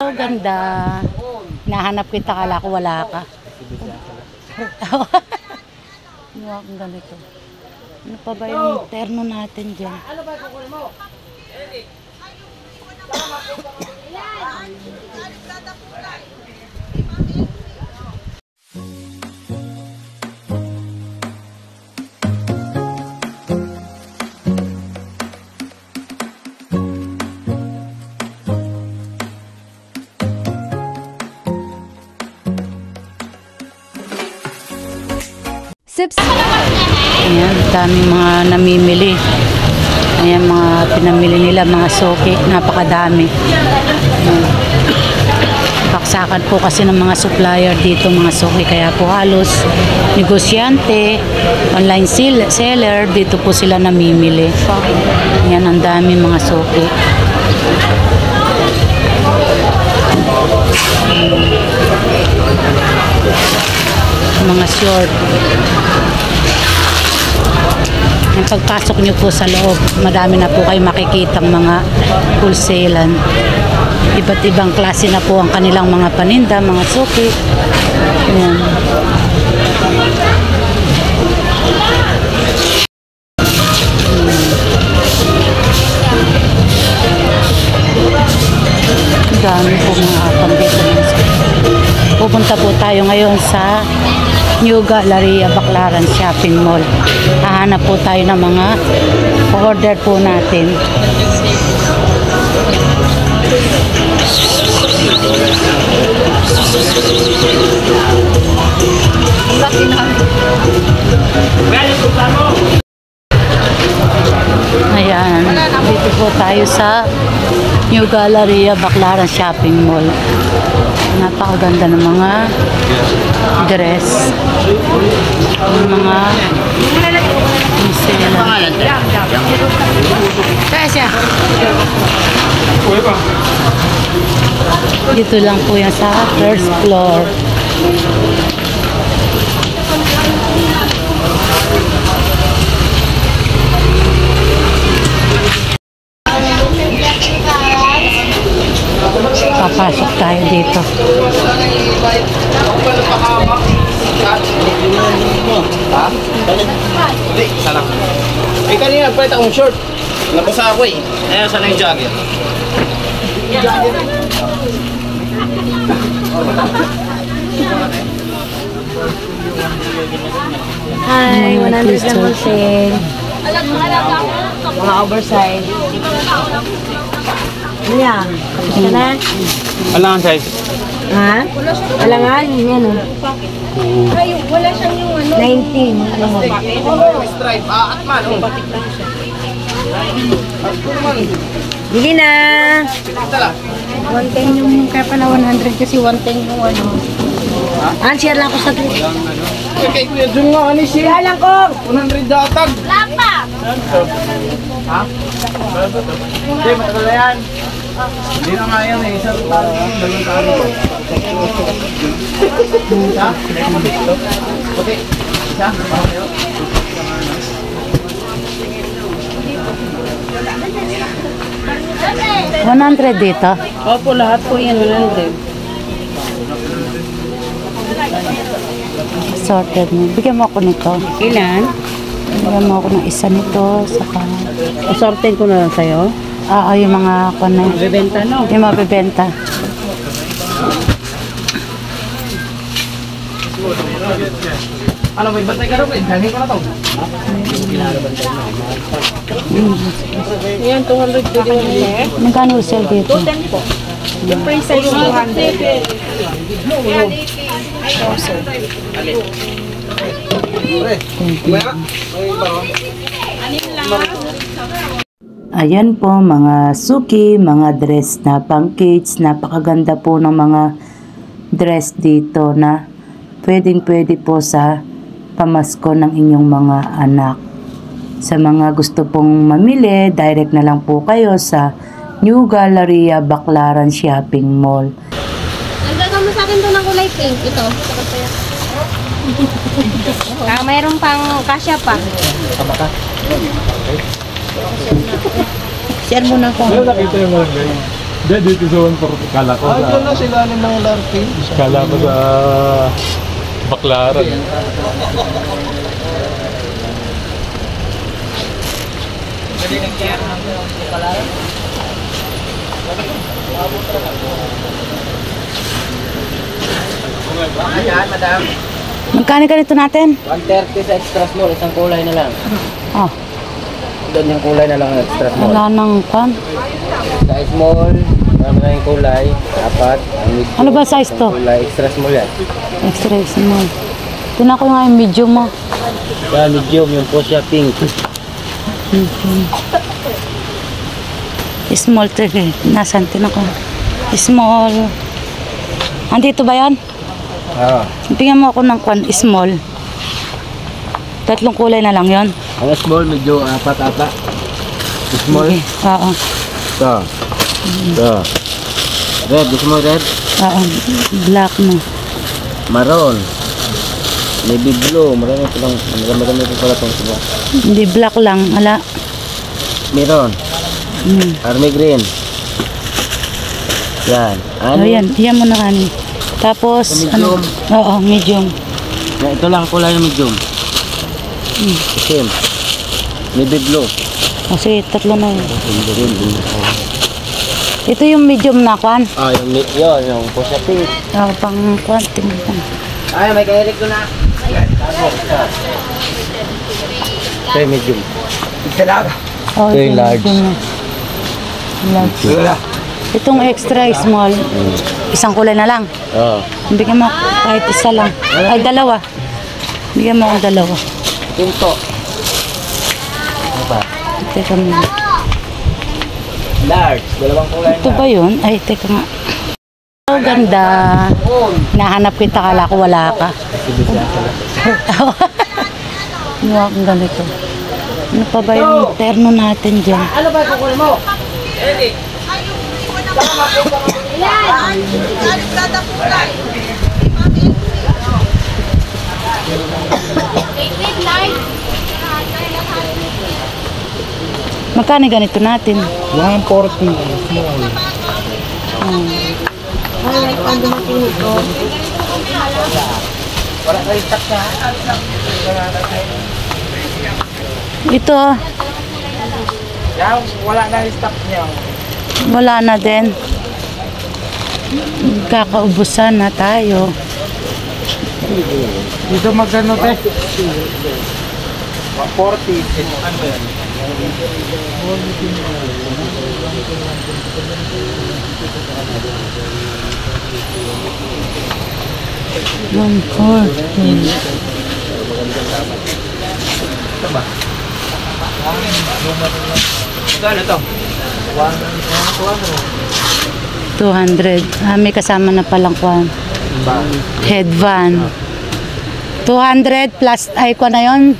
Oh, ganda. Hinahanap kita, kala ko wala ka. Ang ganito. Ano pa ba yung terno natin dyan? Ano ba kukunin mo? Ayan, daming mga namimili. Ayan, mga pinamili nila, mga soke, napakadami. Ayan. Paksakan po kasi ng mga supplier dito, mga soke, kaya po halos negosyante, online seller, dito po sila namimili. Ayan, ang dami mga soke. Mga short. Yung pagpasok nyo po sa loob, madami na po kayo makikitang mga wholesalan. Iba't ibang klase na po ang kanilang mga paninda, mga suki. Ayan. Dami po mga pambito. Pupunta po tayo ngayon sa New Galleria Baclaran Shopping Mall. Hahanap po tayo ng mga order po natin. Ayan, dito po tayo sa New Galleria Baclaran Shopping Mall. Napakaganda ng mga dress. Yung mga pangalan. Dito lang po yan sa first floor. Papasok tayo dito. Ha? Hindi, sana. Eh, kanina nagpalit akong short. Nabasa ako eh. Ayan, sana yung jacket. Hi, 100 lang po sale. Mga oversize. Yan. Tapos ka na? Alangan size. Ha? Alangan? Yan o. Wala siyang yung ano. 19. Stripe. At man. Bili na. Tala. 110 yung kaya pala 100 kasi 110 yung ano. Share lang ako sa group. Kay Kuya Jun nga kanis eh. Kaya lang ko. 100 datag. Lapa. Ha? Hindi, matagal na yan. Hindi na nga yan eh. Isang talo. Dalawang talo. Isa? Okay. Isa? Bakit? 100 dito. Opo, lahat po yan 100. Sorted mo. Bigyan mo ako nito. Ilan? Bigyan mo ako ng isa nito. Saka... Sorted ko na lang sa'yo. yung mga ako na. Bebenta, no? Yung mabibenta. Ano, may bantay ka rin? Dali ko na to. Yan, 200 po din. Magkano sale dito? 210 po. Yung price ay 200. Ayan po mga suki, mga dress na pang kids. Napakaganda po ng mga dress dito na pwedeng-pwede po sa pamasko ng inyong mga anak. Sa mga gusto pong mamili, direct na lang po kayo sa New Galleria Baclaran Shopping Mall. Nagdagam mo sa akin doon ng kulay pink. Ito. Mayroon pang kasya pa. Share mo na ko. Nakita yung mga ganyan. Hindi, dito sa 140. Kala ko Ah, dyan na sa... sila ng LRT. Kala ko sa... Baklaran. Ayan, madam. Magkano ganito natin? 130 sa extra small, isang kulay na lang. Oh, Doon yung kulay na lang ng extra small. wala nang pan. Sa small, marami na yung kulay. Apat. Ang medium, Ano ba size to? isang kulay, extra small yan. Extra small. Tinan ko nga yung medium mo. Yan, medium, yung po siya pink. Small tree. Nasaan? Tinan ko. Small. Andito ba yan? Ah. Tingnan mo ako ng kwan. Small. Tatlong kulay na lang yon. Ang small, medyo apat ata. Small. Okay. Oo. Ito. Ito. Red, gusto mo red? Oo. Black mo. Maroon. Navy blue. Marami ito lang. Marami ito pala itong iba. Hindi black lang. Ala. Meron. Army green. Yan. Oh, yan. Yan mo na kanin. Tapos, Sa medium. Oo, medium. Yan, ito lang kulay ng medium. Same. Navy blue. O sige, tatlo na yun. Green. Ito yung medium na kwan. Ah, yun, yung po siya pink. Pang kwan. Tingnan ko. Ay, may kairik ko na. Ito yung medium. Oh, Ito yung large. medium na. Large. Itong extra small, isang kulay na lang. Oo. Bigyan mo ako kahit isa lang. Ay, dalawa. Bigyan mo akong dalawa. Pinto. Ano ba? Teka mo. Large. Dalawang kulay Ito ba yun? Ay, teka nga. Oh, ganda. Nahanap kita, kala ko wala ka. Mukha akong ganito. Ano pa ba yung terno natin dyan? Ano ba kukunin mo? Magkano ganito natin? 140. Ito, Yan, wala na yung stock niya. wala na din. Kakaubusan na tayo. Dito magkano te? 140. Ano yan? One fourteen. Ano to? 200. Ah, may kasama na palang kwan. Head van. 200 plus, ay ko na yun?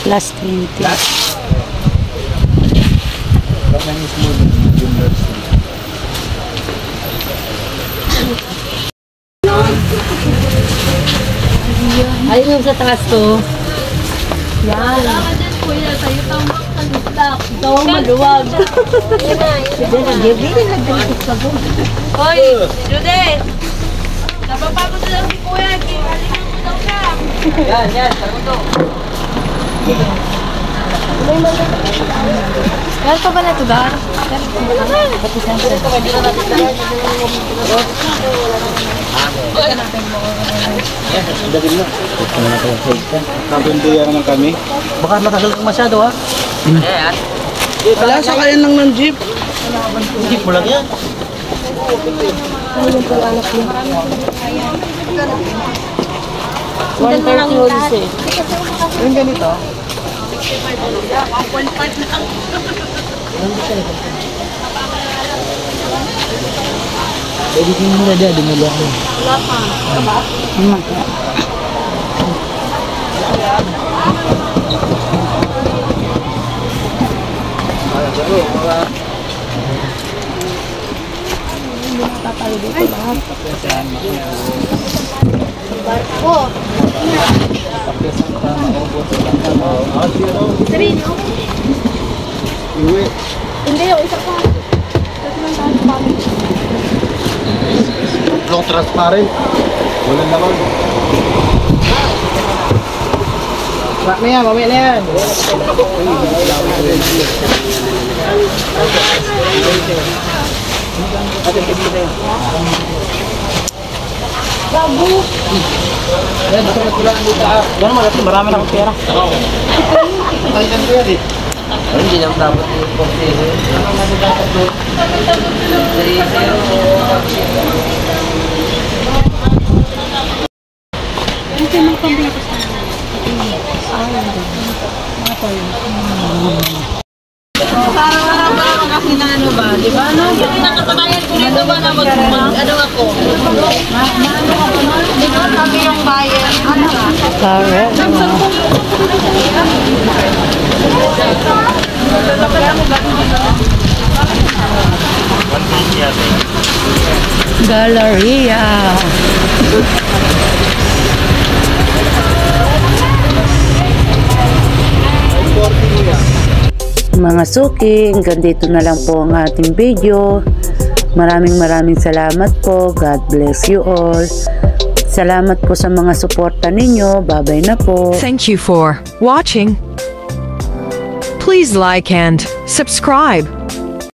Plus 20. Ayun yung sa taas to. Yan. Ito ang maluwag. Hoy, Judith! Napapagod na lang si Kuya. Halika mo daw siya. Yan, saruto. Meron pa ba na ito, Gar? Kabunduyan naman kami. Baka matagal kang masyado ha? Yan. Wala sa kain lang ng jeep. Jeep mo lang yan. Yung ganito. Pwede ko muna dyan, dumulong mo. Hindi, yung isa pa. Long transparent. Walang naman. Wrap na yan, mamaya na yan. Gano'n malaki, marami na akong pera. Kailan ko yan eh. Hindi lang dapat yung portero. Parang kasi na ano ba, di ba? No? Pinakatabayan ko nito ba na ano ako? Di ba kami yung bayan? Ano ba? Correct. Galleria. Mga suki, hanggang dito na lang po ang ating video. Maraming salamat po. God bless you all. Salamat po sa mga suporta ninyo. Bye-bye na po. Thank you for watching. Please like and subscribe.